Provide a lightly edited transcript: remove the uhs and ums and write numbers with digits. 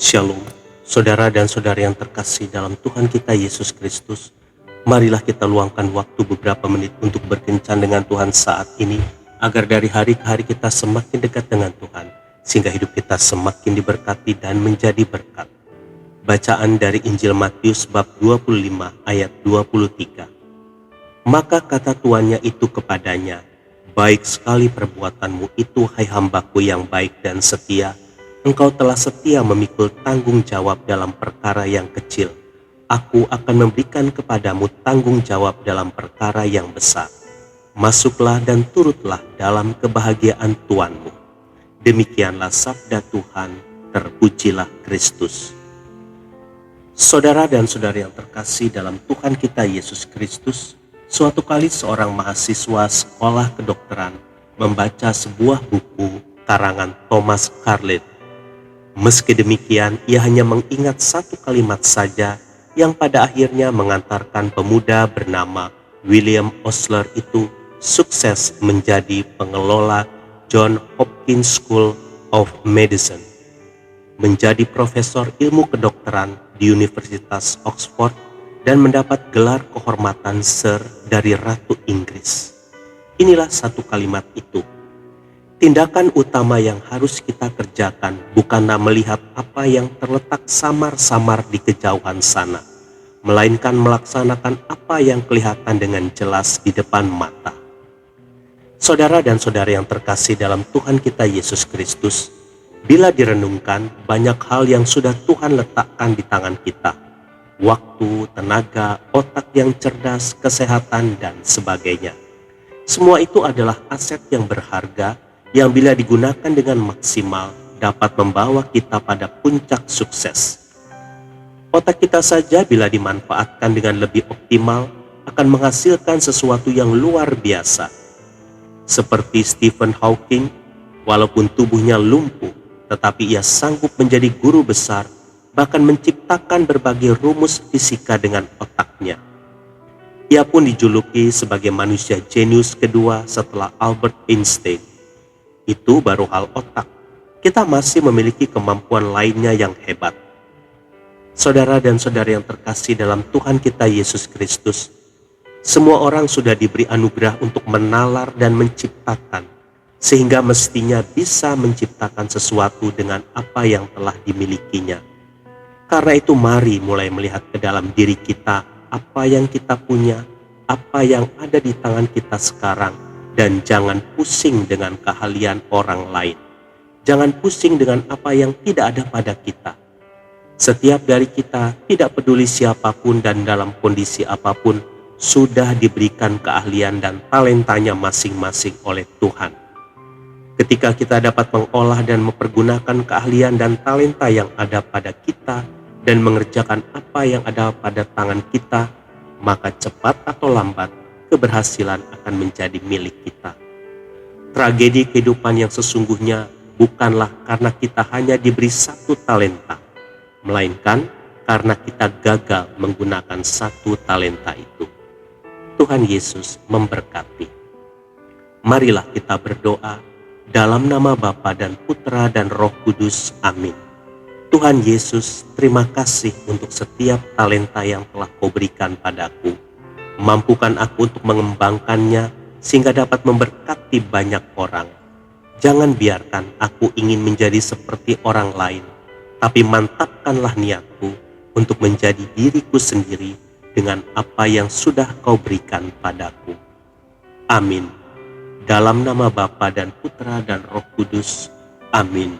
Shalom, saudara dan saudari yang terkasih dalam Tuhan kita Yesus Kristus. Marilah kita luangkan waktu beberapa menit untuk berkencan dengan Tuhan saat ini, agar dari hari ke hari kita semakin dekat dengan Tuhan, sehingga hidup kita semakin diberkati dan menjadi berkat. Bacaan dari Injil Matius bab 25 ayat 23. Maka kata tuannya itu kepadanya, "Baik sekali perbuatanmu itu, hai hambaku yang baik dan setia. Engkau telah setia memikul tanggung jawab dalam perkara yang kecil. Aku akan memberikan kepadamu tanggung jawab dalam perkara yang besar. Masuklah dan turutlah dalam kebahagiaan Tuanmu." Demikianlah sabda Tuhan, terpujilah Kristus. Saudara dan saudari yang terkasih dalam Tuhan kita Yesus Kristus, suatu kali seorang mahasiswa sekolah kedokteran membaca sebuah buku karangan Thomas Carlyle. Meski demikian, ia hanya mengingat satu kalimat saja yang pada akhirnya mengantarkan pemuda bernama William Osler itu sukses menjadi pengelola Johns Hopkins School of Medicine, menjadi profesor ilmu kedokteran di Universitas Oxford, dan mendapat gelar kehormatan Sir dari Ratu Inggris. Inilah satu kalimat itu. Tindakan utama yang harus kita kerjakan bukanlah melihat apa yang terletak samar-samar di kejauhan sana, melainkan melaksanakan apa yang kelihatan dengan jelas di depan mata. Saudara dan saudari yang terkasih dalam Tuhan kita Yesus Kristus, bila direnungkan, banyak hal yang sudah Tuhan letakkan di tangan kita. Waktu, tenaga, otak yang cerdas, kesehatan, dan sebagainya. Semua itu adalah aset yang berharga yang bila digunakan dengan maksimal dapat membawa kita pada puncak sukses. Otak kita saja bila dimanfaatkan dengan lebih optimal akan menghasilkan sesuatu yang luar biasa. Seperti Stephen Hawking, walaupun tubuhnya lumpuh, tetapi ia sanggup menjadi guru besar, bahkan menciptakan berbagai rumus fisika dengan otaknya. Ia pun dijuluki sebagai manusia jenius kedua setelah Albert Einstein. Itu baru hal otak. Kita masih memiliki kemampuan lainnya yang hebat. Saudara dan saudari yang terkasih dalam Tuhan kita Yesus Kristus, semua orang sudah diberi anugerah untuk menalar dan menciptakan, sehingga mestinya bisa menciptakan sesuatu dengan apa yang telah dimilikinya. Karena itu mari mulai melihat ke dalam diri kita apa yang kita punya, apa yang ada di tangan kita sekarang, dan jangan pusing dengan keahlian orang lain. Jangan pusing dengan apa yang tidak ada pada kita. Setiap dari kita, tidak peduli siapapun dan dalam kondisi apapun, sudah diberikan keahlian dan talentanya masing-masing oleh Tuhan. Ketika kita dapat mengolah dan mempergunakan keahlian dan talenta yang ada pada kita dan mengerjakan apa yang ada pada tangan kita, maka cepat atau lambat keberhasilan akan menjadi milik kita. Tragedi kehidupan yang sesungguhnya bukanlah karena kita hanya diberi satu talenta, melainkan karena kita gagal menggunakan satu talenta itu. Tuhan Yesus memberkati. Marilah kita berdoa dalam nama Bapa dan Putra dan Roh Kudus. Amin. Tuhan Yesus, terima kasih untuk setiap talenta yang telah Kau berikan padaku. Mampukan aku untuk mengembangkannya sehingga dapat memberkati banyak orang. Jangan biarkan aku ingin menjadi seperti orang lain, tapi mantapkanlah niatku untuk menjadi diriku sendiri dengan apa yang sudah Kau berikan padaku. Amin. Dalam nama Bapa dan Putra dan Roh Kudus. Amin.